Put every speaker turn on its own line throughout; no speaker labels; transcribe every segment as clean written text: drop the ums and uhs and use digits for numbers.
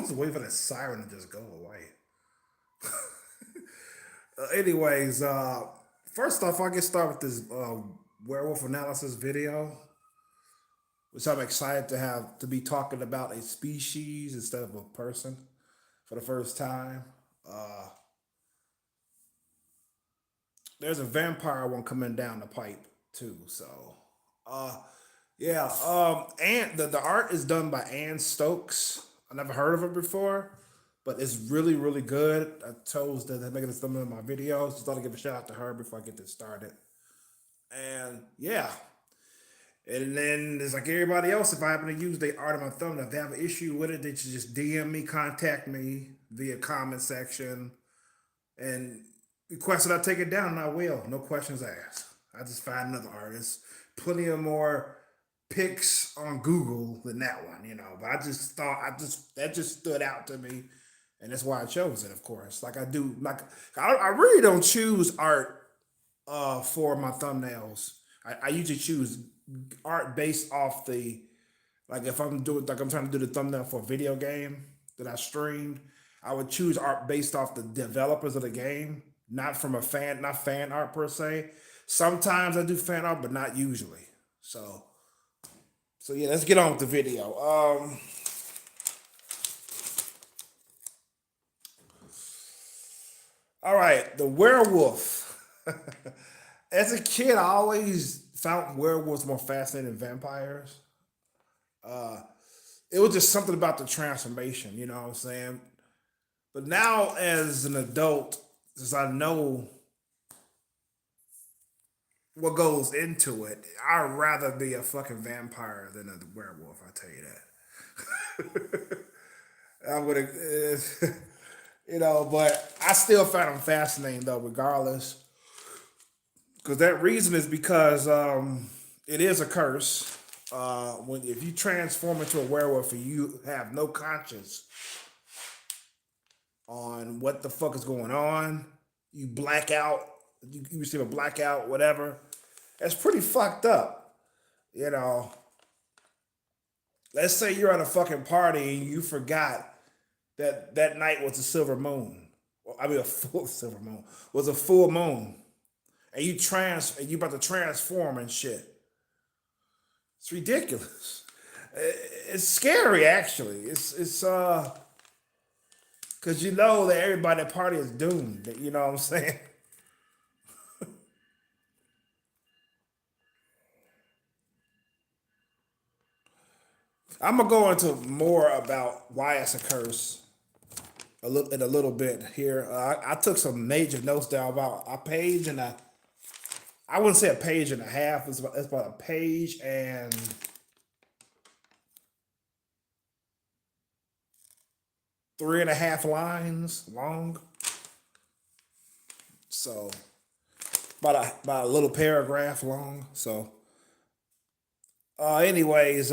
was waiting for that siren to just go away. Anyways, first off, I get started with this werewolf analysis video, which I'm excited to have to be talking about a species instead of a person for the first time. Uh, there's a vampire one coming down the pipe too. So, uh, yeah. And the art is done by Anne Stokes. I never heard of her before, but it's really really good. I chose to make it some of my videos. Just thought to give a shout out to her before I get this started. And yeah, and then it's like everybody else. If I happen to use the art of my thumbnail, if they have an issue with it, they should just DM me, contact me via comment section, and request that I take it down, and I will. No questions asked. I just find another artist. Plenty of more pics on Google than that one, But I just thought that just stood out to me, and that's why I chose it. Of course, like I do, like I really don't choose art for my thumbnails. I usually choose art based off the like if I'm doing like I'm trying to do the thumbnail for a video game that I streamed, I would choose art based off the developers of the game, not from not fan art per se. Sometimes I do fan art, but not usually. So so yeah, let's get on with the video. All right, the werewolf. As a kid, I always found werewolves more fascinating than vampires. Uh, it was just something about the transformation, you know what I'm saying? But now, as an adult, since I know what goes into it, I'd rather be a fucking vampire than a werewolf. I tell you that. I would have, but I still found them fascinating though, regardless. Because that reason is because it is a curse. When if you transform into a werewolf and you have no conscience on what the fuck is going on, you black out, you receive a blackout, whatever. That's pretty fucked up. You know, let's say you're at a fucking party and you forgot that that night was a silver moon. Well, I mean, a full silver moon was a full moon, and you about to transform and shit. It's ridiculous. It's scary actually. It's because you know that everybody at the party is doomed. You know what I'm saying? I'm gonna go into more about why it's a curse in a little bit here. I took some major notes down about a page and I wouldn't say a page and a half. It's about a page and 3.5 lines long. So about a little paragraph long. So anyways,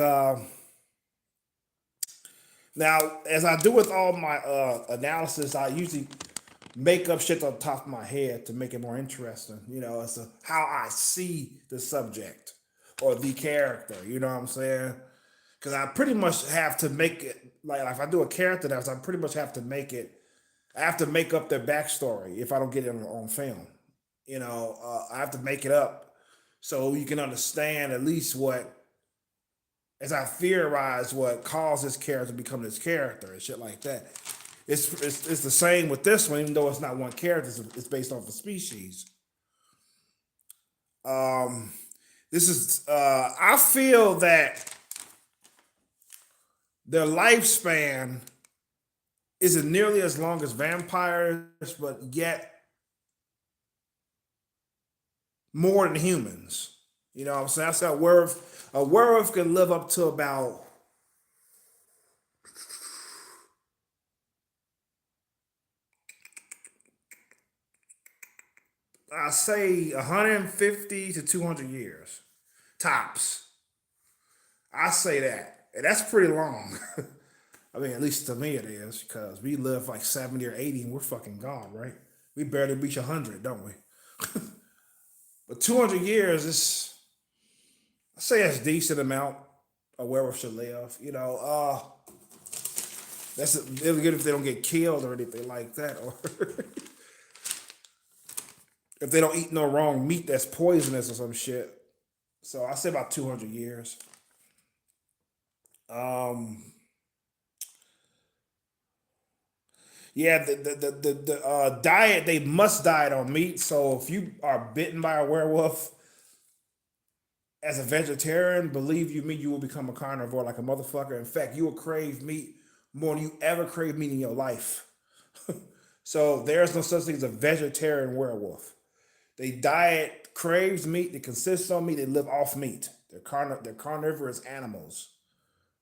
now as I do with all my analysis, I usually make up shit on the top of my head to make it more interesting, as to how I see the subject or the character, you know what I'm saying? Because I pretty much have to make it, like if I do a character analysis, I pretty much have to make it, I have to make up their backstory if I don't get it on film. I have to make it up so you can understand at least as I theorize what caused this character to become this character and shit like that. It's the same with this one, even though it's not one character. It's based off a species. Um, this is I feel that their lifespan isn't nearly as long as vampires, but yet more than humans. You know what I'm saying? I said a werewolf can live up to about I say 150 to 200 years tops. I say that, and that's pretty long. I mean, at least to me it is, because we live like 70 or 80 and we're fucking gone, right? We barely reach 100, don't we? But 200 years is, I say, that's a decent amount a werewolf should live. That's really good if they don't get killed or anything like that, or if they don't eat no wrong meat that's poisonous or some shit. So I say about 200 years. Um, yeah, the diet, they must diet on meat. So if you are bitten by a werewolf as a vegetarian, believe you me, you will become a carnivore like a motherfucker. In fact, you will crave meat more than you ever crave meat in your life. So there's no such thing as a vegetarian werewolf. They diet craves meat. They consist on meat. They live off meat. They're carnivorous animals.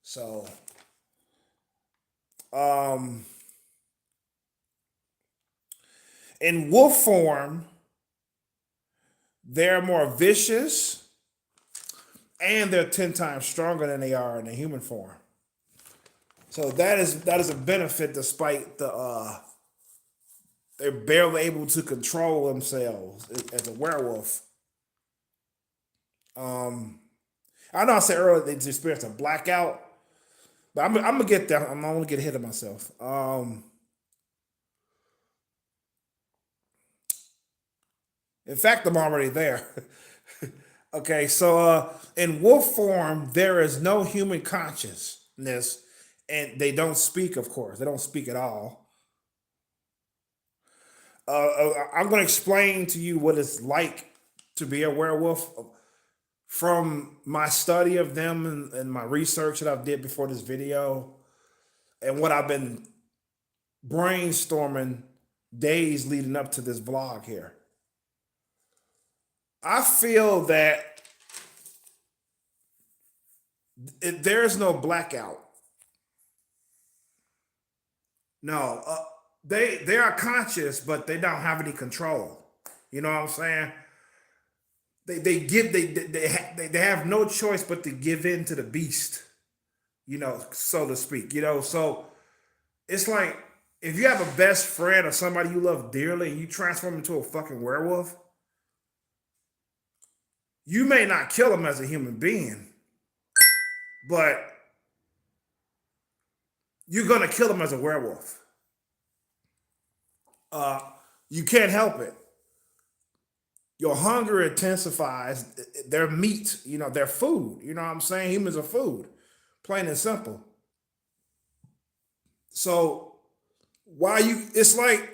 So, um, in wolf form, they're more vicious and they're 10 times stronger than they are in the human form. So that is a benefit, despite they're barely able to control themselves as a werewolf. Um, I know I said earlier they experienced a blackout, but I'm gonna get there. I'm gonna get ahead of myself. In fact, I'm already there. Okay, so in wolf form, there is no human consciousness, and they don't speak. Of course, they don't speak at all. I'm going to explain to you what it's like to be a werewolf from my study of them and my research that I've did before this video, and what I've been brainstorming days leading up to this vlog here. I feel that there's no blackout. No, they are conscious, but they don't have any control. You know what I'm saying? They give they have no choice but to give in to the beast. So to speak. So it's like if you have a best friend or somebody you love dearly and you transform into a fucking werewolf, you may not kill them as a human being, but you're gonna kill them as a werewolf. Uh, you can't help it. Your hunger intensifies. Their meat, their food. You know what I'm saying? Humans are food, plain and simple. So why you? It's like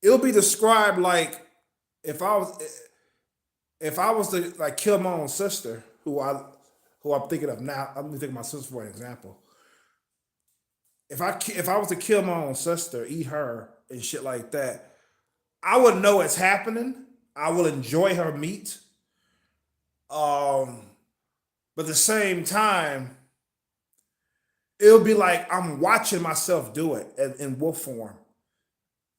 it'll be described like if I was if I was to like kill my own sister, who I'm thinking of now. I'm thinking of my sister for an example. If I was to kill my own sister, eat her and shit like that, I would know it's happening. I will enjoy her meat. Um, but at the same time, it'll be like I'm watching myself do it in wolf form,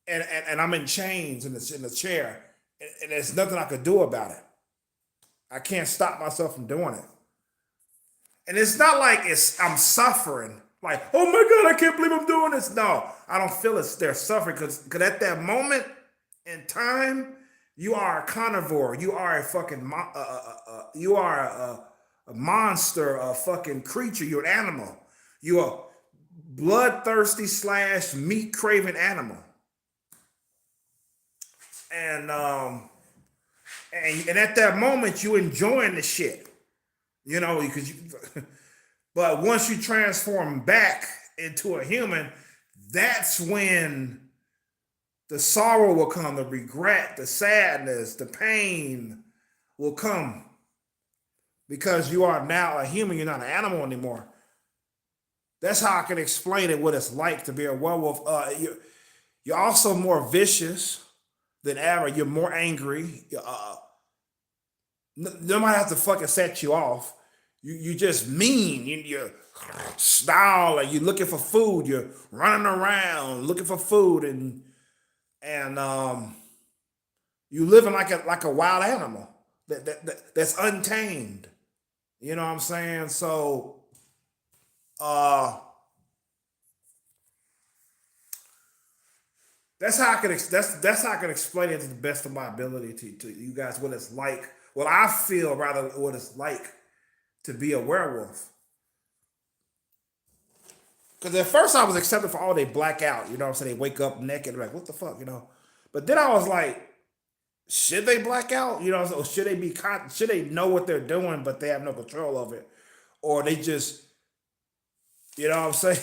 and I'm in chains in the chair, and there's nothing I could do about it. I can't stop myself from doing it. And it's not like I'm suffering. Like, oh my God, I can't believe I'm doing this. No, I don't feel it's they're suffering because at that moment in time, you are a carnivore. You are a fucking you are a monster, a fucking creature. You're an animal. You're a bloodthirsty slash meat craving animal. And and at that moment, you enjoying the shit. Because but once you transform back into a human, that's when the sorrow will come, the regret, the sadness, the pain will come because you are now a human. You're not an animal anymore. That's how I can explain it, what it's like to be a werewolf. You're also more vicious than ever. You're more angry. Nobody has to fucking set you off. You just mean. You snarl, and you're looking for food. You're running around looking for food, and you living like a wild animal that's untamed. You know what I'm saying? So uh, that's how I can explain it to the best of my ability to you guys what it's like. What I feel rather what it's like to be a werewolf. Because at first I was accepting for all they black out. You know what I'm saying? They wake up naked, like, what the fuck, you know? But then I was like, should they black out? You know, or should they be should they know what they're doing, but they have no control of it? Or they just, you know what I'm saying?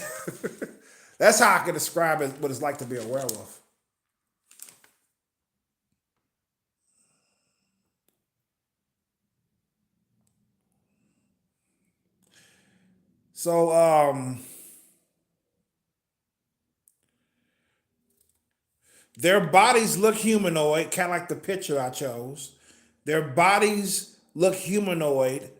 That's how I can describe it, what it's like to be a werewolf. So, their bodies look humanoid, kind of like the picture I chose. Their bodies look humanoid.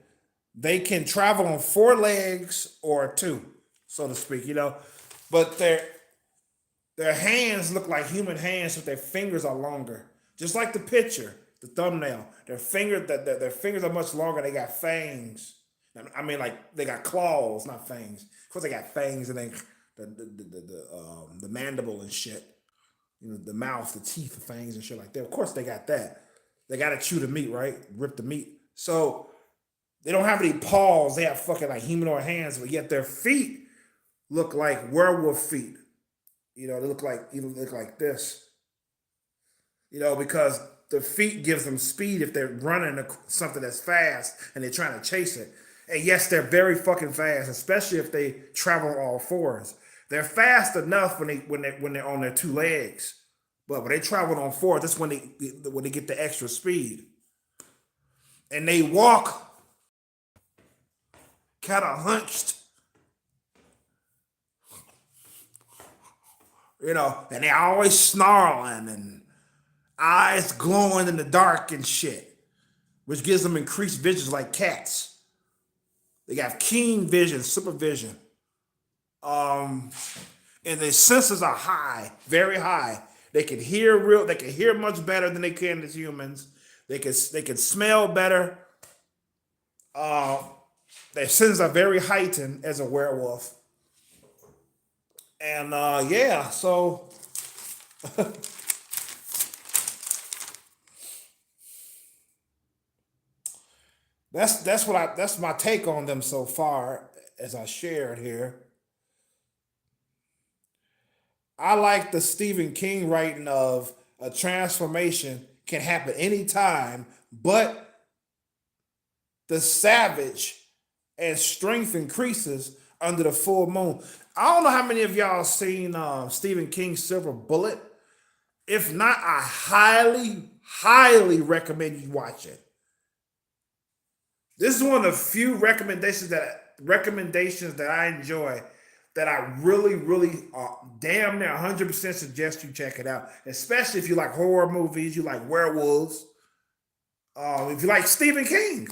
They can travel on four legs or two, so to speak, you know. But their hands look like human hands, but their fingers are longer. Just like the picture, the thumbnail. Their fingers are much longer. They got fangs. I mean, like they got claws, not fangs. Of course, they got fangs and then the mandible and shit. You know, the mouth, the teeth, the fangs and shit like that. Of course, they got that. They got to chew the meat, right? Rip the meat. So they don't have any paws. They have fucking like humanoid hands, but yet their feet look like werewolf feet. You know, they look like this. You know, because the feet gives them speed if they're running something that's fast and they're trying to chase it. And yes, they're very fucking fast, especially if they travel on all fours. They're fast enough when they're on their two legs, but when they travel on fours, that's when they get the extra speed. And they walk kind of hunched, you know, and they always snarling and eyes glowing in the dark and shit, which gives them increased visions like cats. They got keen vision, supervision. Um, and their senses are high, very high. They can hear much better than they can as humans. They can smell better. Uh, their senses are very heightened as a werewolf. And yeah, so that's my take on them so far as I shared here. I like the Stephen King writing of a transformation can happen anytime, but the savage and strength increases under the full moon. I don't know how many of y'all seen Stephen King's Silver Bullet. If not, I highly recommend you watch it. This is one of the few recommendations that I enjoy that I really damn near 100% suggest you check it out. Especially if you like horror movies, you like werewolves, if you like Stephen King,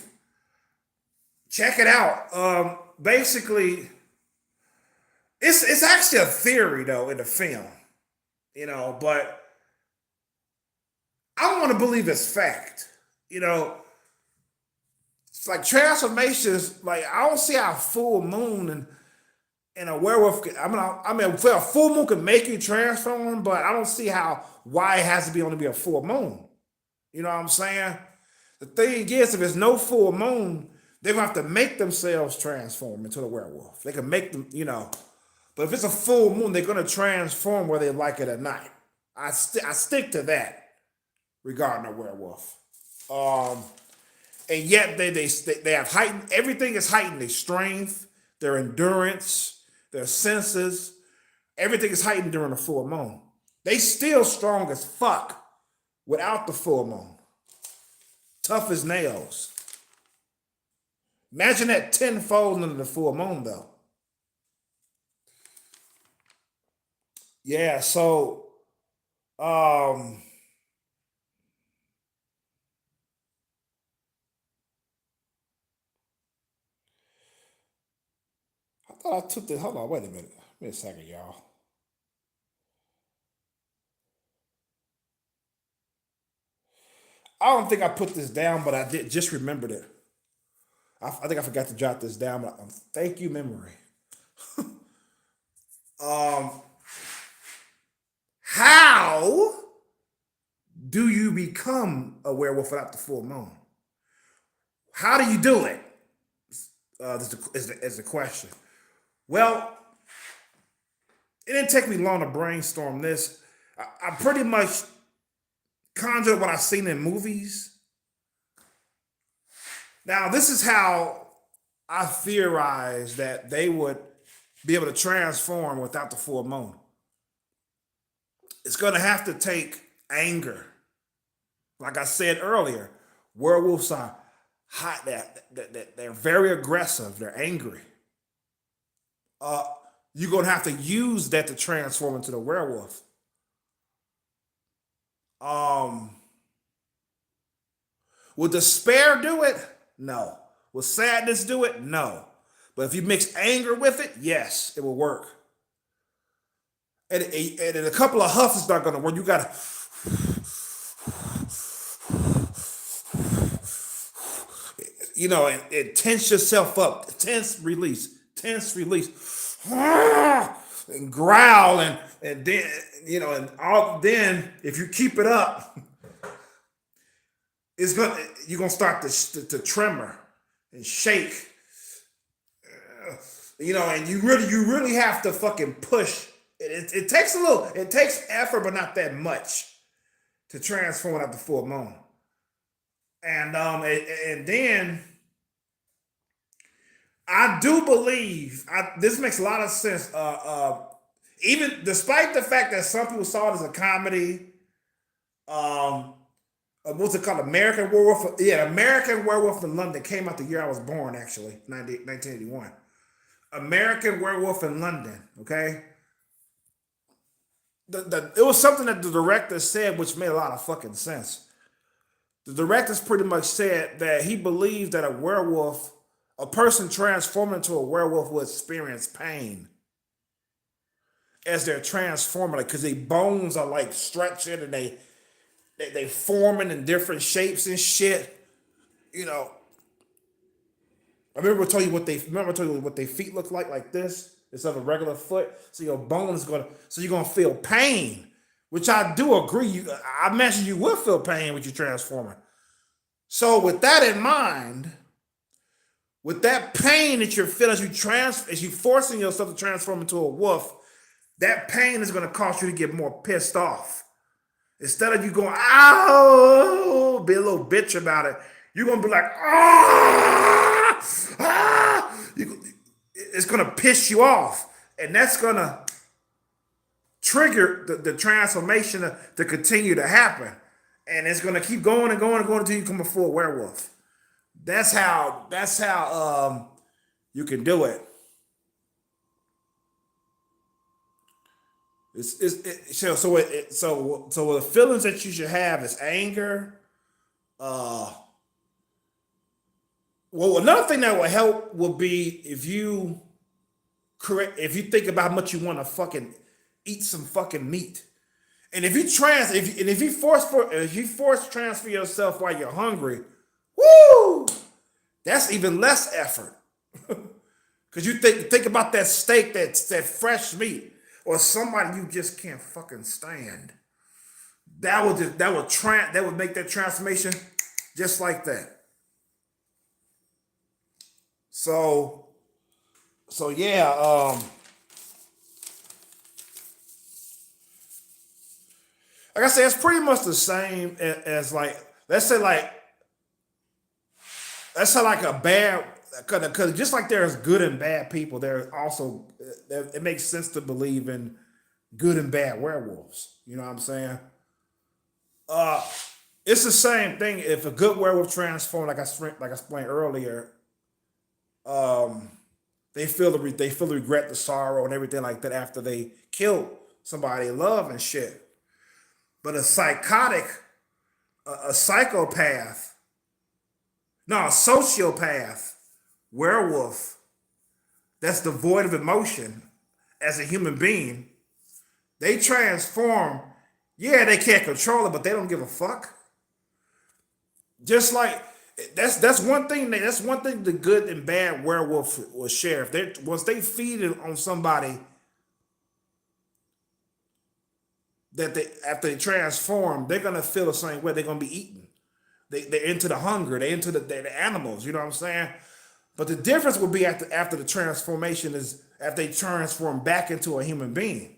check it out. Basically, it's actually a theory though in the film, you know, but I don't want to believe it's fact. You know, it's like transformations. Like I don't see how full moon and a werewolf. I mean, a full moon can make you transform, but I don't see how why it has to be only be a full moon. You know what I'm saying? The thing is, if there's no full moon, they're gonna have to make themselves transform into a werewolf. They can make them, you know. But if it's a full moon, they're gonna transform whether they like it or not. I stick to that regarding a werewolf. Um, and yet they have heightened. Everything is heightened. Their strength, their endurance, their senses. Everything is heightened during the full moon. They still strong as fuck without the full moon. Tough as nails. Imagine that tenfold under the full moon, though. Yeah, so um, I thought I took this. Hold on, wait a minute. Wait a second, y'all. I don't think I put this down, but I did just remembered it. I think I forgot to jot this down. But thank you, memory. Um, how do you become a werewolf without the full moon? How do you do it? Is the question. Well, it didn't take me long to brainstorm this. I pretty much conjured what I've seen in movies. Now, this is how I theorize that they would be able to transform without the full moon. It's going to have to take anger. Like I said earlier, werewolves are hot. They're very aggressive. They're angry. Uh, you're going to have to use that to transform into the werewolf. Um, will despair do it? No. Will sadness do it? No. But if you mix anger with it, yes, it will work. And a couple of huffs is not going to work. You got to, and tense yourself up. Tense release, and growl, and then then if you keep it up, you're gonna start to tremor and shake, and you really have to fucking push. It takes effort, but not that much to transform out the full moon. And then I do believe this makes a lot of sense. Even despite the fact that some people saw it as a comedy, what's it called? American Werewolf. Yeah, American Werewolf in London came out the year I was born, actually, 1981. American Werewolf in London. Okay, it was something that the director said, which made a lot of fucking sense. The directors pretty much said that he believed that a person transforming into a werewolf will experience pain as they're transforming, because their bones are like stretching and they forming in different shapes and shit. I remember I told you what their feet look like this instead of a regular foot. So your bone is you're gonna feel pain, which I do agree. I imagine you will feel pain with you transforming. So with that in mind, with that pain that you're feeling as you forcing yourself to transform into a wolf, that pain is going to cause you to get more pissed off. Instead of you going, ow, be a little bitch about it, you're going to be like, ah, ah. It's going to piss you off. And that's going to trigger the transformation to continue to happen. And it's going to keep going and going and going until you become a full werewolf. That's how you can do it. So the feelings that you should have is anger. Well, another thing that will help will be if you think about how much you want to fucking eat some fucking meat. And if you force transfer yourself while you're hungry, woo, that's even less effort. Because you think about that steak, that fresh meat, or somebody you just can't fucking stand. That would make that transformation just like that. So yeah, like I said, it's pretty much the same as like, let's say like a bad, because just like there's good and bad people, there's also, it makes sense to believe in good and bad werewolves. You know what I'm saying? It's the same thing. If a good werewolf transforms, like I explained earlier, they feel the regret, the sorrow, and everything like that after they kill somebody they love and shit. But a psychopath, no, a sociopath werewolf that's devoid of emotion as a human being, they transform. Yeah, they can't control it, but they don't give a fuck. Just like that's one thing. That's one thing the good and bad werewolf will share. Once they feed it on somebody, after they transform, they're gonna feel the same way. They're gonna be eaten. They're into the hunger. They're into the animals. You know what I'm saying? But the difference will be after the transformation is after they transform back into a human being.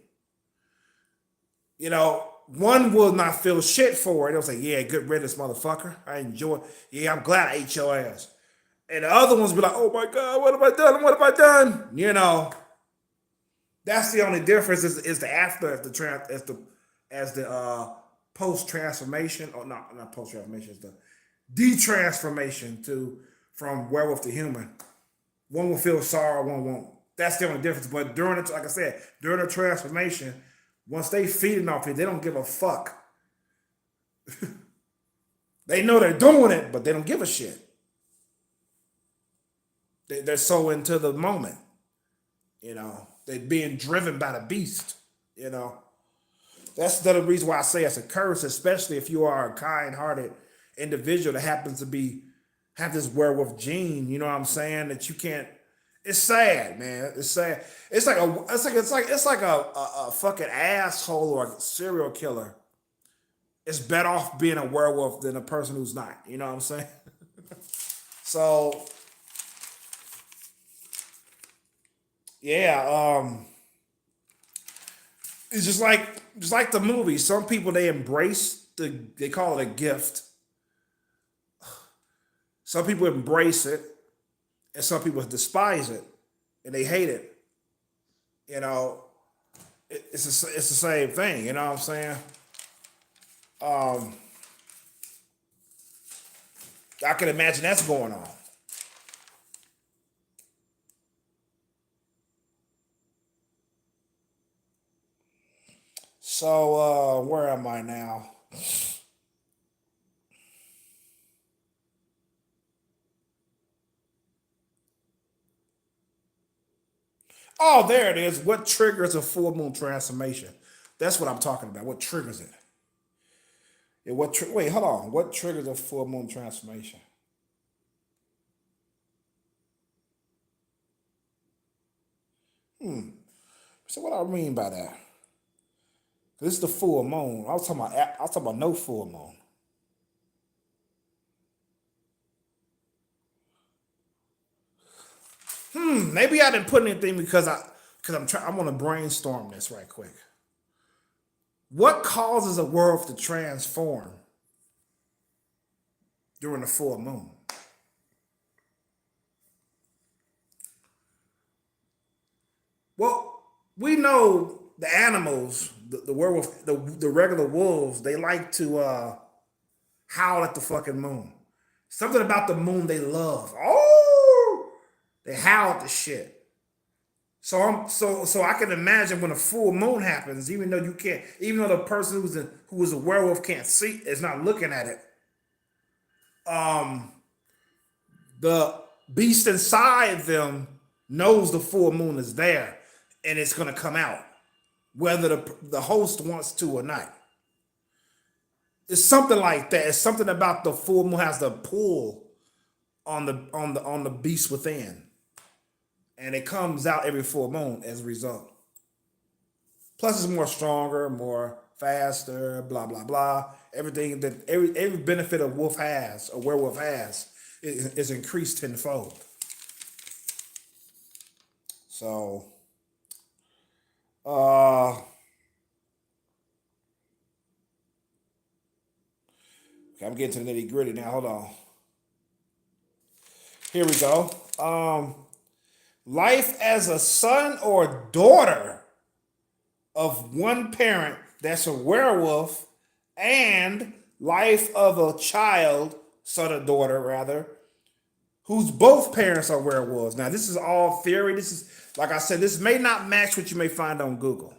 You know, one will not feel shit for it. They'll say, yeah, good riddance, motherfucker. I enjoy it. Yeah, I'm glad I ate your ass. And the other ones be like, oh my God, what have I done? What have I done? You know, that's the only difference is the after, as the post transformation, or not post transformation, it's the de-transformation to from werewolf to human. One will feel sorrow, one won't. That's the only difference. But during it, like I said, during the transformation, once they feeding off it, they don't give a fuck. They know they're doing it, but they don't give a shit. They're so into the moment, you know. They're being driven by the beast, you know. That's the reason why I say it's a curse, especially if you are a kind-hearted individual that happens to be have this werewolf gene. You know what I'm saying? That you can't. It's sad, man. It's sad. It's like a fucking asshole or a serial killer. It's better off being a werewolf than a person who's not. You know what I'm saying? So yeah, it's just like the movie. Some people they embrace they call it a gift. Some people embrace it, and some people despise it, and they hate it. You know, it's the same thing. You know what I'm saying? Um, I can imagine that's going on. So where am I now? Oh, there it is. What triggers a full moon transformation? That's what I'm talking about. What triggers it? Yeah, wait, hold on. What triggers a full moon transformation? So what I mean by that? This is the full moon. I was talking about no full moon. Maybe I didn't put anything because I'm gonna brainstorm this right quick. What causes a world to transform during the full moon? Well, we know the animals, the werewolf, the regular wolves, they like to howl at the fucking moon. Something about the moon they love. Oh, they howl at the shit. So I can imagine when a full moon happens, even though the person who is a werewolf can't see, is not looking at it. Um, the beast inside them knows the full moon is there, and it's gonna come out, whether the host wants to or not. It's something like that. It's something about the full moon has the pull on the beast within, and it comes out every full moon as a result. Plus, it's more stronger, more faster, blah blah blah. Everything that every benefit a werewolf has, is increased tenfold. So, uh, okay, I'm getting to the nitty gritty now. Hold on. Here we go. Life as a son or daughter of one parent that's a werewolf, and life of a child, son or daughter rather, whose both parents are werewolves. Now, this is all theory. This is, like I said, this may not match what you may find on Google,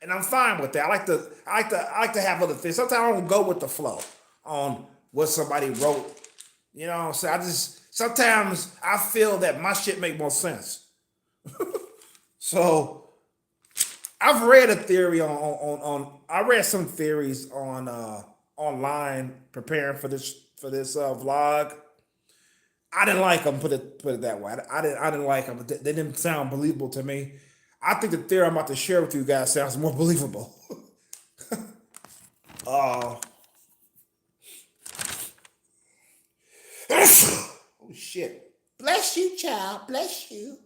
and I'm fine with that. I like to have other things. Sometimes I don't go with the flow on what somebody wrote. You know what I'm saying? Sometimes I feel that my shit make more sense. So I've read a theory I read some theories on online preparing for this vlog. I didn't like them. Put it that way. I didn't like them. They didn't sound believable to me. I think the theory I'm about to share with you guys sounds more believable. uh, oh shit! Bless you, child. Bless you.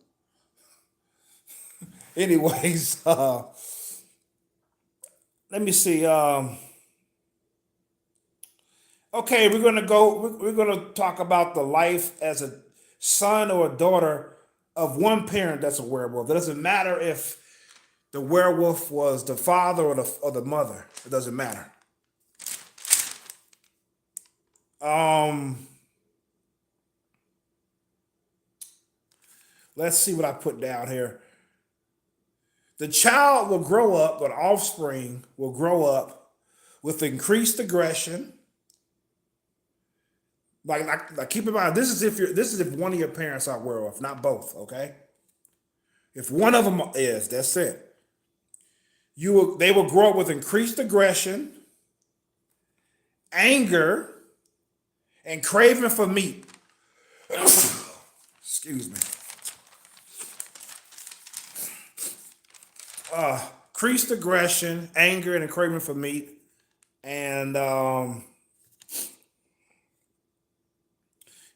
Anyways, let me see. Okay, we're gonna go. We're gonna talk about the life as a son or a daughter of one parent that's a werewolf. It doesn't matter if the werewolf was the father or the mother. It doesn't matter. Um, let's see what I put down here. The child will grow up, or the offspring will grow up with increased aggression. Like keep in mind, this is if one of your parents are werewolf, not both. Okay, if one of them is, that's it. They will grow up with increased aggression, anger, and craving for meat. Excuse me. Increased aggression, anger, and a craving for meat, and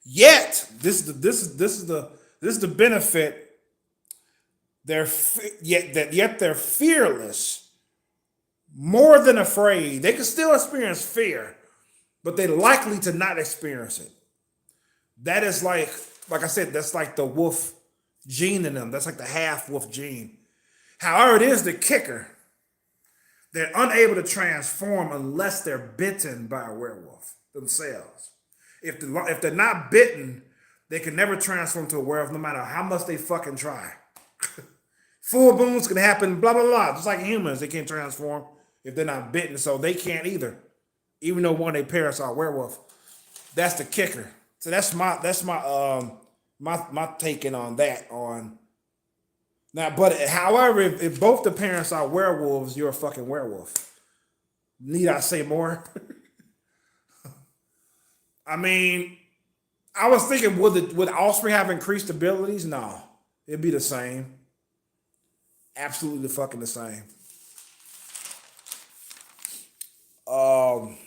yet this is the benefit. Yet they're fearless, more than afraid. They can still experience fear, but they're likely to not experience it. That is like I said, that's like the wolf gene in them. That's like the half wolf gene. However, it is the kicker. They're unable to transform unless they're bitten by a werewolf themselves. If they're not bitten, they can never transform to a werewolf no matter how much they fucking try. Full moons can happen, blah, blah, blah. Just like humans, they can't transform if they're not bitten, so they can't either. Even though one of their parents are a werewolf. That's the kicker. So that's my taking on that. On now, but however, if both the parents are werewolves, you're a fucking werewolf. Need I say more? I mean, I was thinking, would offspring have increased abilities? No, it'd be the same. Absolutely fucking the same. Um,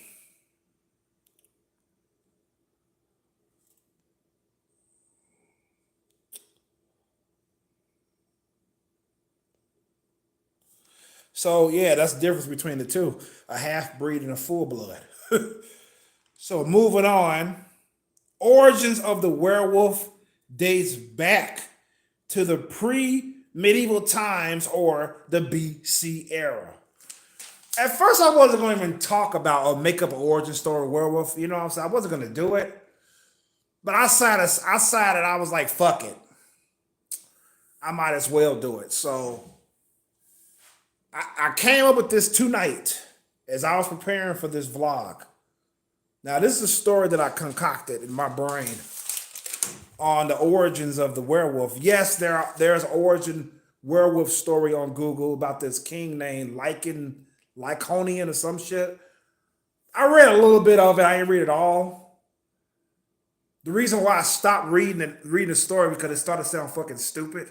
so yeah, that's the difference between the two: a half breed and a full blood. So moving on, origins of the werewolf dates back to the pre-medieval times or the BC era. At first, I wasn't going to even talk about or make up an origin story of werewolf. You know what I'm saying? I wasn't going to do it. But I was like, fuck it. I might as well do it. So I came up with this tonight as I was preparing for this vlog. Now, this is a story that I concocted in my brain on the origins of the werewolf. Yes, there's an origin werewolf story on Google about this king named Lyconian or some shit. I read a little bit of it. I didn't read it all. The reason why I stopped reading the story because it started to sound fucking stupid.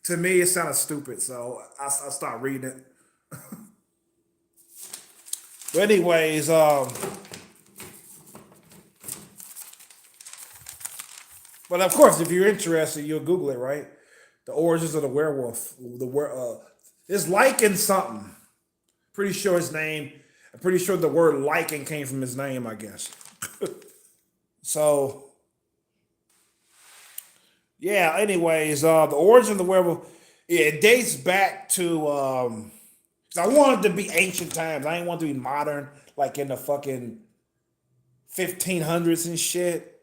To me, it sounded stupid, so I stopped reading it. But anyways, but of course, if you're interested, you'll Google it, right? The origins of the werewolf. It's lichen something. Pretty sure his name. I'm pretty sure the word lichen came from his name, I guess. So, yeah. Anyways, the origin of the werewolf. Yeah, it dates back to. 'Cause I wanted to be ancient times. I didn't want to be modern, like in the fucking 1500s and shit.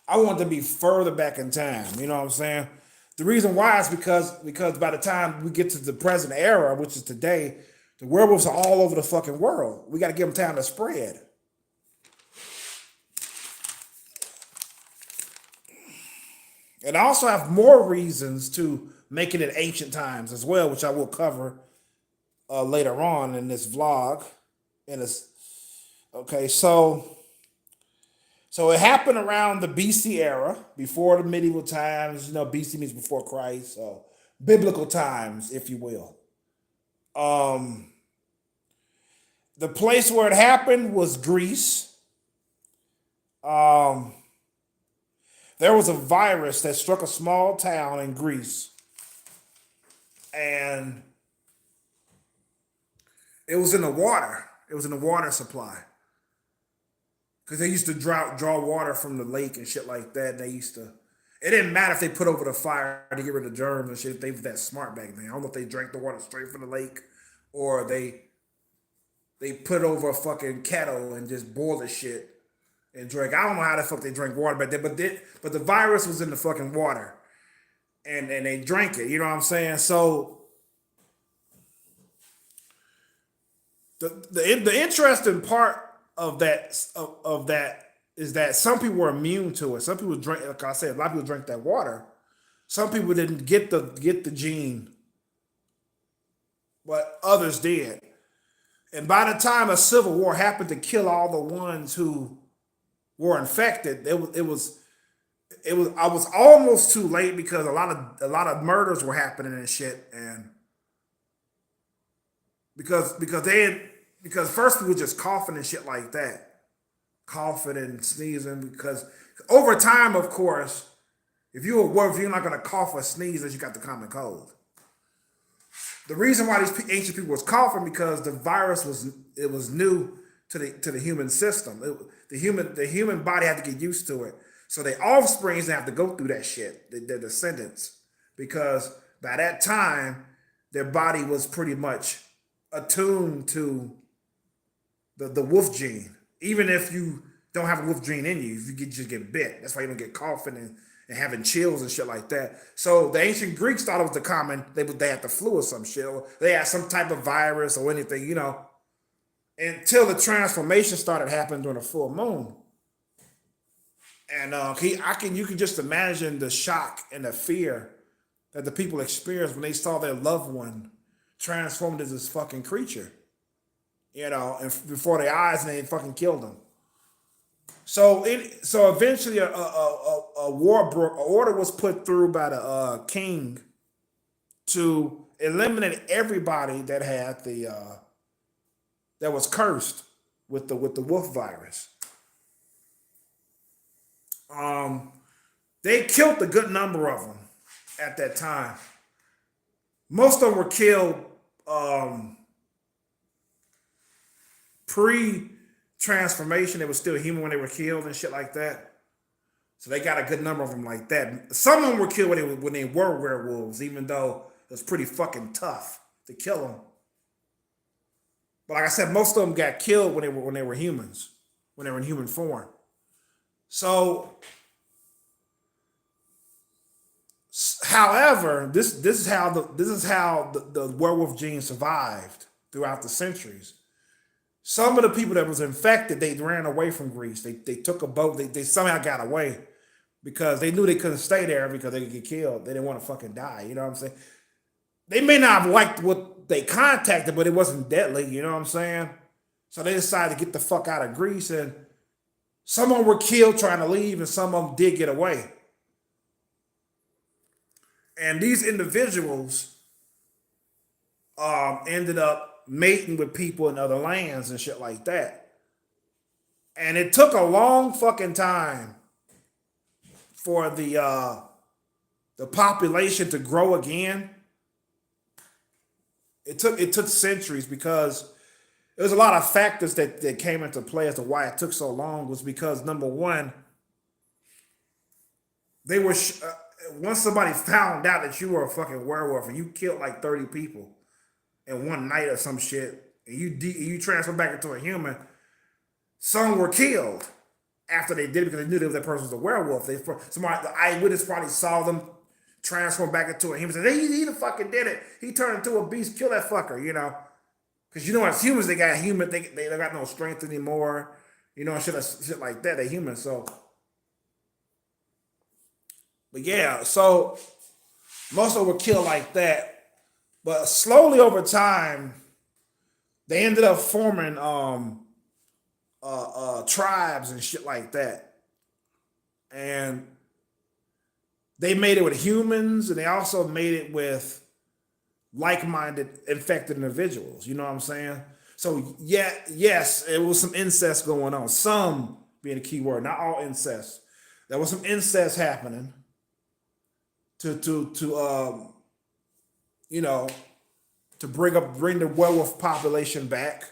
I want to be further back in time. You know what I'm saying? The reason why is because by the time we get to the present era, which is today, the werewolves are all over the fucking world. We got to give them time to spread. And I also have more reasons to make it in ancient times as well, which I will cover later on in this vlog. And it's okay. So it happened around the BC era, before the medieval times. You know, BC means before Christ, so biblical times, if you will. Um, the place where it happened was Greece. Um, there was a virus that struck a small town in Greece, and it was in the water. It was in the water supply because they used to draw water from the lake and shit like that. They used to. It didn't matter if they put over the fire to get rid of germs and shit. If they were that smart back then. I don't know if they drank the water straight from the lake or they put it over a fucking kettle and just boil the shit and drink. I don't know how the fuck they drink water back then, but the virus was in the fucking water and they drank it. You know what I'm saying? So the interesting part of that is that some people were immune to it. Some people drink, like I said, a lot of people drank that water. Some people didn't get the gene, but others did. And by the time a civil war happened to kill all the ones who were infected, it was I was almost too late because a lot of murders were happening and shit, and because first people were just coughing and shit like that, coughing and sneezing. Because over time, of course, if you're not gonna cough or sneeze, then you got the common cold. The reason why these ancient people was coughing because the virus was new to the human system. The human body had to get used to it. So their offsprings didn't have to go through that shit, their descendants, because by that time their body was pretty much attuned to the wolf gene. Even if you don't have a wolf gene in you, if you just get bit, that's why you don't get coughing and having chills and shit like that. So the ancient Greeks thought it was the common, they had the flu or some shit, or they had some type of virus or anything, until the transformation started happening during a full moon. And you can just imagine the shock and the fear that the people experienced when they saw their loved one transformed into this fucking creature, and before their eyes, and they fucking killed them. So eventually, a war broke. An order was put through by the king to eliminate everybody that had that was cursed with the wolf virus. They killed a good number of them at that time. Most of them were killed pre-transformation. They were still human when they were killed and shit like that. So they got a good number of them like that. Some of them were killed when they were werewolves, even though it was pretty fucking tough to kill them. But like I said, most of them got killed when they were humans, when they were in human form. So, however, this is how the werewolf gene survived throughout the centuries. Some of the people that was infected, they ran away from Greece. They took a boat. They somehow got away because they knew they couldn't stay there because they could get killed. They didn't want to fucking die. You know what I'm saying? They may not have liked what they contacted, but it wasn't deadly. You know what I'm saying? So they decided to get the fuck out of Greece, and some of them were killed trying to leave, and some of them did get away. And these individuals ended up mating with people in other lands and shit like that. And it took a long fucking time for the population to grow again. It took centuries because there was a lot of factors that came into play as to why it took so long. Was because, number one, they were once somebody found out that you were a fucking werewolf and you killed like 30 people in one night or some shit, and you transferred back into a human, some were killed after they did it because they knew that person was a werewolf. The eyewitness probably saw them transform back into a human. Said, he fucking did it. He turned into a beast. Kill that fucker, Because as humans, they got no strength anymore, shit like that. They're human, so. But yeah, so most of them were killed like that. But slowly over time, they ended up forming tribes and shit like that. And they made it with humans, and they also made it with like-minded infected individuals. You know what I'm saying? So yeah, yes, it was some incest going on. Some being a key word, not all incest. There was some incest happening to you know, to bring the werewolf population back.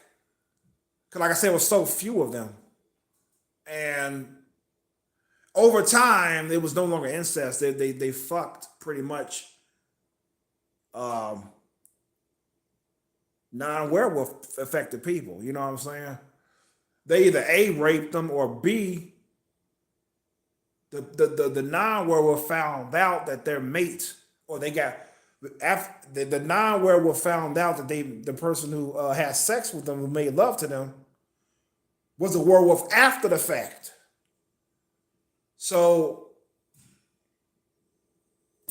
Cause like I said, it was so few of them. And over time, it was no longer incest. They fucked pretty much um, non-werewolf affected people. You know what I'm saying? They either A, raped them, or B, the non-werewolf found out that their mate, or they got, after the non-werewolf found out that the person who had sex with them, who made love to them, was a werewolf after the fact. So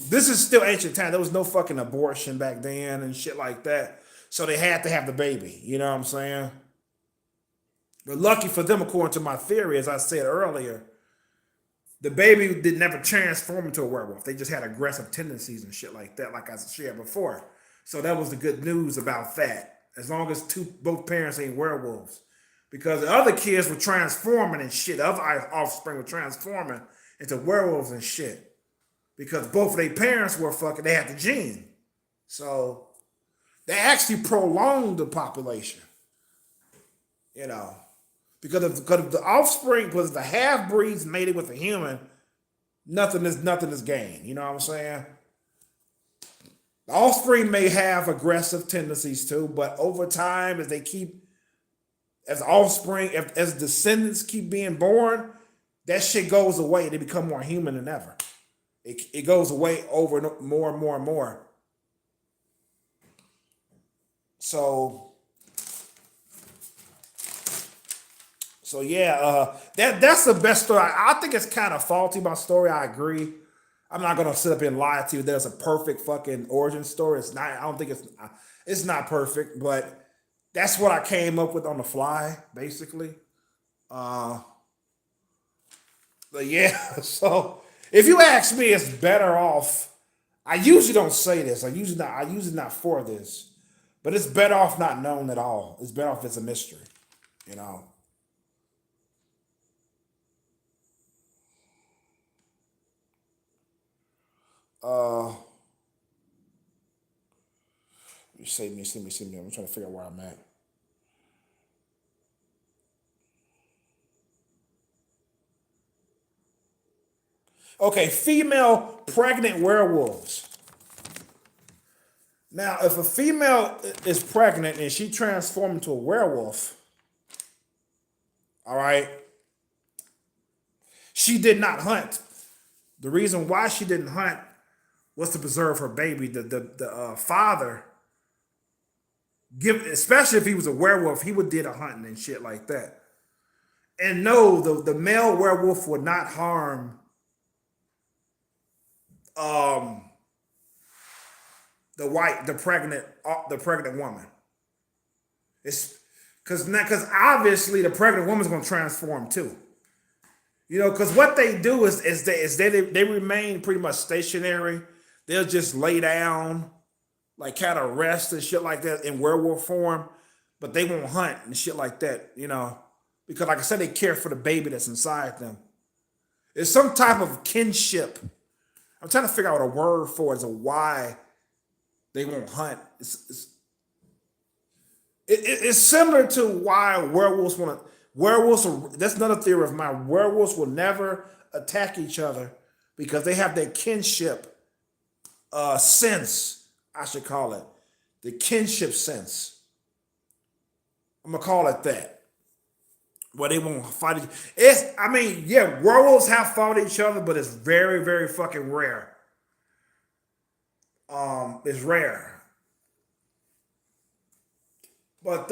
this is still ancient time. There was no fucking abortion back then and shit like that. So they had to have the baby. You know what I'm saying? But lucky for them, according to my theory, as I said earlier, the baby did never transform into a werewolf. They just had aggressive tendencies and shit like that, like I shared before. So that was the good news about that. As long as both parents ain't werewolves. Because the other kids were transforming and shit. The other offspring were transforming into werewolves and shit. Because both of their parents were fucking, they had the gene. So they actually prolonged the population. You know. Because if the offspring, because the half breeds mated with a human, nothing is gained. You know what I'm saying? The offspring may have aggressive tendencies too, but over time, as offspring, as descendants keep being born, that shit goes away. They become more human than ever. It goes away over more and more and more. So yeah, that's the best story. I think it's kind of faulty, my story. I agree. I'm not gonna sit up and lie to you. There's a perfect fucking origin story. It's not. I don't think it's not perfect, but that's what I came up with on the fly, basically. Uh, but yeah, so if you ask me, it's better off. I usually don't say this. I usually not for this, but it's better off not known at all. It's better off it's a mystery, you know. Uh, you see me. I'm trying to figure out where I'm at. Okay, female pregnant werewolves. Now, if a female is pregnant and she transformed into a werewolf, all right, she did not hunt. The reason why she didn't hunt was to preserve her baby. The father, especially if he was a werewolf, he would did a hunting and shit like that. And no, the male werewolf would not harm um the pregnant woman. It's because obviously the pregnant woman's gonna transform too. You know, because what they do is they remain pretty much stationary. They'll just lay down, like kind of rest and shit like that in werewolf form, but they won't hunt and shit like that. You know, because like I said, they care for the baby that's inside them. It's some type of kinship. I'm trying to figure out a word for it as a why they won't hunt. It's similar to why werewolves want to. That's another theory of mine. Werewolves will never attack each other because they have that kinship sense, I should call it. The kinship sense. I'm going to call it that. Where they won't fight yeah, werewolves have fought each other, but it's very, very fucking rare. It's rare. But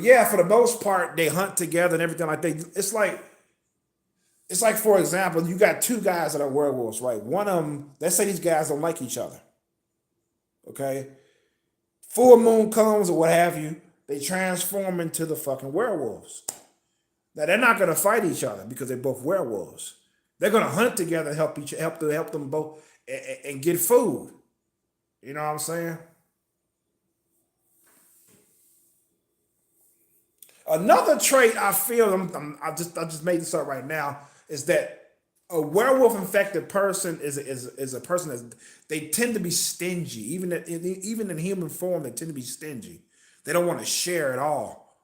yeah, for the most part, they hunt together and everything like that. It's like for example, you got two guys that are werewolves, right? One of them, let's say these guys don't like each other. Okay, full moon comes or what have you, they transform into the fucking werewolves. Now they're not gonna fight each other because they're both werewolves. They're gonna hunt together and help them both and get food. You know what I'm saying? Another trait I feel I just made this up right now is that A werewolf infected person is a person that they tend to be stingy. Even in human form, they tend to be stingy. They don't want to share at all,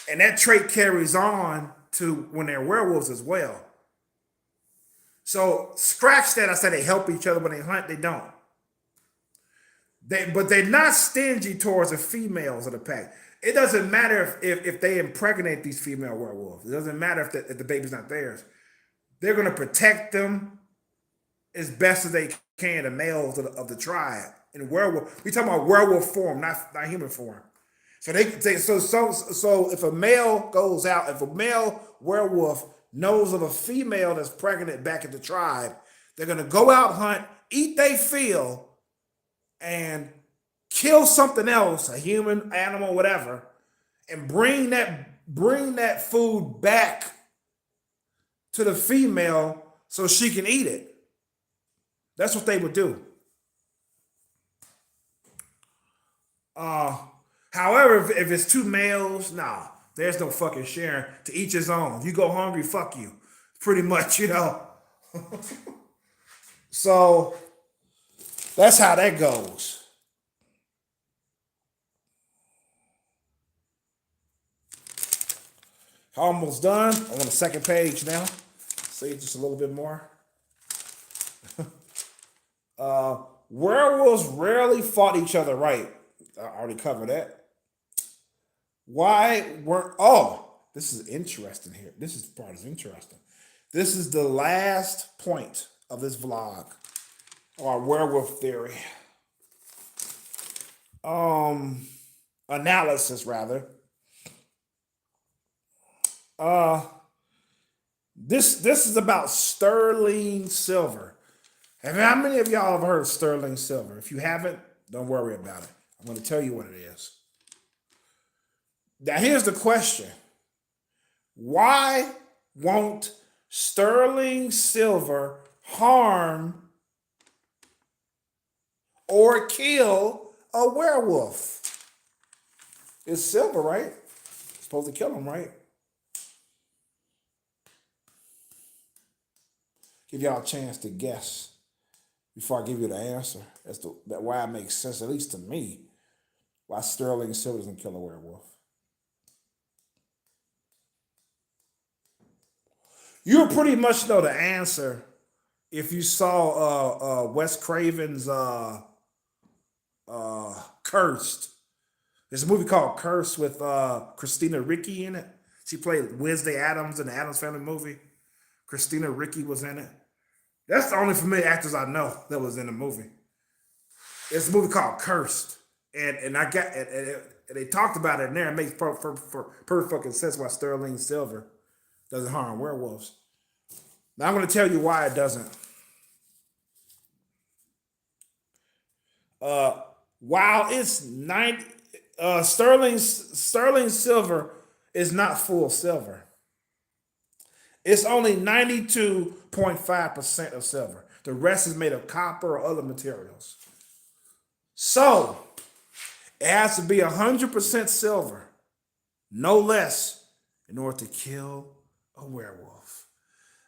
and that trait carries on to when they're werewolves as well. So scratch that. I said they help each other when they hunt. They don't. But they're not stingy towards the females of the pack. It doesn't matter if they impregnate these female werewolves. It doesn't matter if the baby's not theirs. They're going to protect them as best as they can, the males of the tribe. In werewolf, we talking about werewolf form, not human form. So so if a male goes out, if a male werewolf knows of a female that's pregnant back at the tribe, they're gonna go out hunt, eat they fill, and kill something else, a human, animal, whatever, and bring that food back to the female so she can eat it. That's what they would do. Uh, However, if it's two males, nah, there's no fucking sharing. To each his own. If you go hungry, fuck you. Pretty much, you know. So that's how that goes. Almost done. I'm on the second page now. See just a little bit more. Werewolves rarely fought each other right. I already covered that. Why weren't this is interesting here. This part is interesting. This is the last point of this vlog, or werewolf theory. Analysis rather. This is about sterling silver. How many of y'all have heard of sterling silver? If you haven't, don't worry about it. I'm going to tell you what it is. Now, here's the question. Why won't sterling silver harm or kill a werewolf? It's silver, right? It's supposed to kill them, right? Give y'all a chance to guess before I give you the answer as to why it makes sense, at least to me, why sterling silver doesn't kill a werewolf. You'll pretty much know the answer if you saw Wes Craven's Cursed. There's a movie called Cursed with Christina Ricci in it. She played Wednesday Addams in the Addams Family movie. Christina Ricci was in it. That's the only familiar actors I know that was in the movie. It's a movie called Cursed, and I got and they talked about it in there. It makes per fucking sense why sterling silver doesn't harm werewolves. Now I'm going to tell you why it doesn't. While it's sterling silver is not full silver. It's only 92.5% of silver. The rest is made of copper or other materials. So it has to be 100% silver, no less, in order to kill a werewolf.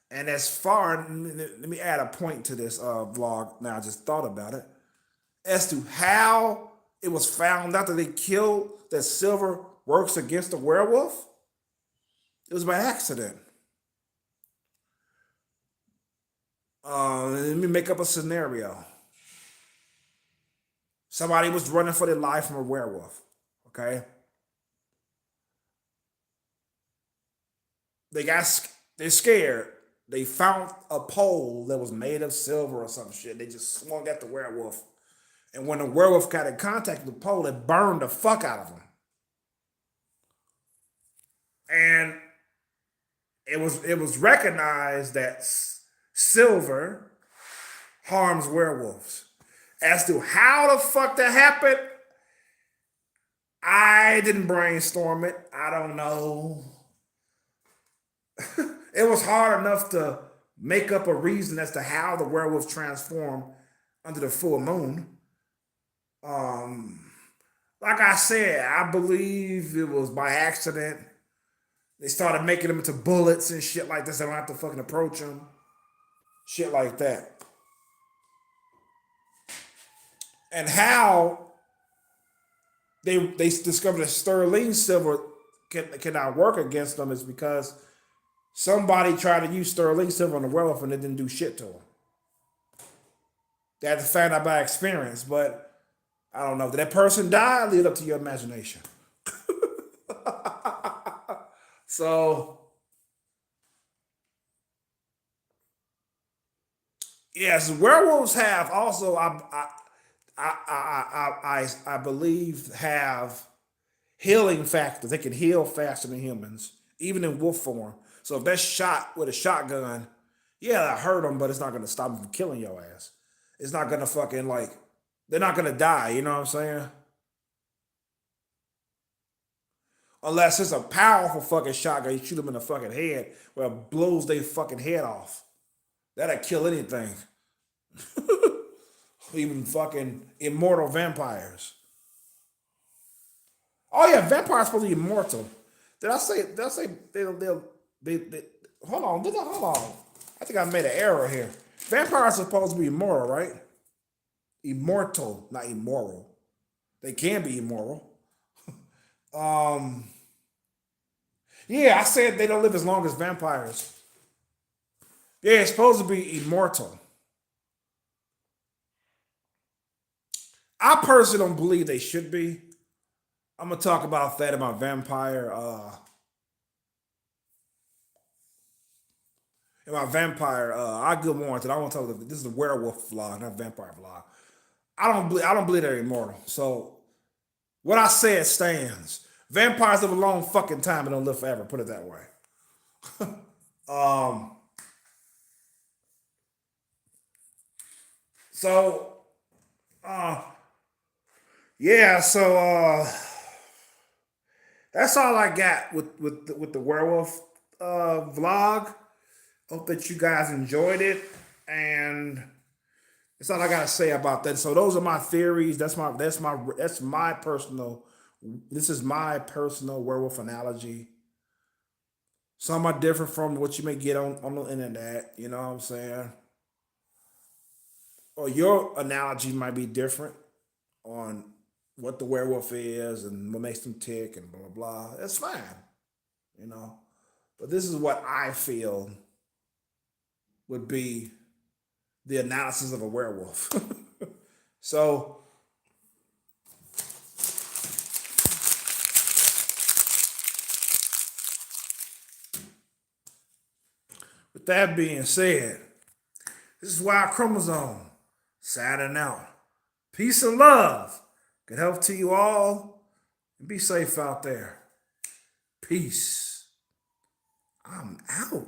And as far, let me add a point to this vlog. Now I just thought about it. As to how it was found out that they killed that silver works against a werewolf, it was by accident. Let me make up a scenario. Somebody was running for their life from a werewolf. Okay, they're scared. They found a pole that was made of silver or some shit. They just swung at the werewolf, and when the werewolf got in contact with the pole, it burned the fuck out of them. And it was recognized that silver harms werewolves. As to how the fuck that happened, I didn't brainstorm it. I don't know. It was hard enough to make up a reason as to how the werewolves transformed under the full moon. Like I said, I believe it was by accident. They started making them into bullets and shit like this. They don't have to fucking approach them. shit like that. And how they discovered that sterling silver cannot work against them is because somebody tried to use sterling silver on the werewolf and it didn't do shit to them. They had to find out by experience, but I don't know. Did that person die? Leave it up to your imagination. So, yes, werewolves have also, I believe, have healing factors. They can heal faster than humans, even in wolf form. So if they're shot with a shotgun, yeah, that hurt them, but it's not gonna stop them from killing your ass. It's not gonna fucking like they're not gonna die. You know what I'm saying? Unless it's a powerful fucking shotgun, you shoot them in the fucking head, where it blows their fucking head off. That'll kill anything, even fucking immortal vampires. Oh yeah, vampires supposed to be immortal. Did I say? Did I say they hold on? Hold on? I think I made an error here. Vampires are supposed to be immortal, right? Immortal, not immoral. They can be immoral. Um, yeah, I said they don't live as long as vampires. Yeah, it's supposed to be immortal. I personally don't believe they should be. I'm gonna talk about that in my vampire. I good morning. I want to talk about this is a werewolf vlog, not vampire vlog. I don't believe they're immortal. So what I said stands. Vampires live a long fucking time and don't live forever. Put it that way. Um. So. Uh. Yeah. So. That's all I got with the werewolf vlog. Hope that you guys enjoyed it, and that's all I gotta say about that. So those are my theories. That's my personal. This is my personal werewolf analogy. Some are different from what you may get on the internet. You know what I'm saying? Or your analogy might be different on what the werewolf is and what makes them tick and blah blah blah. That's fine, you know. But this is what I feel would be the analysis of a werewolf. So, with that being said, this is Wild Chromosome signing out. Peace and love. Good health to you all. And be safe out there. Peace. I'm out.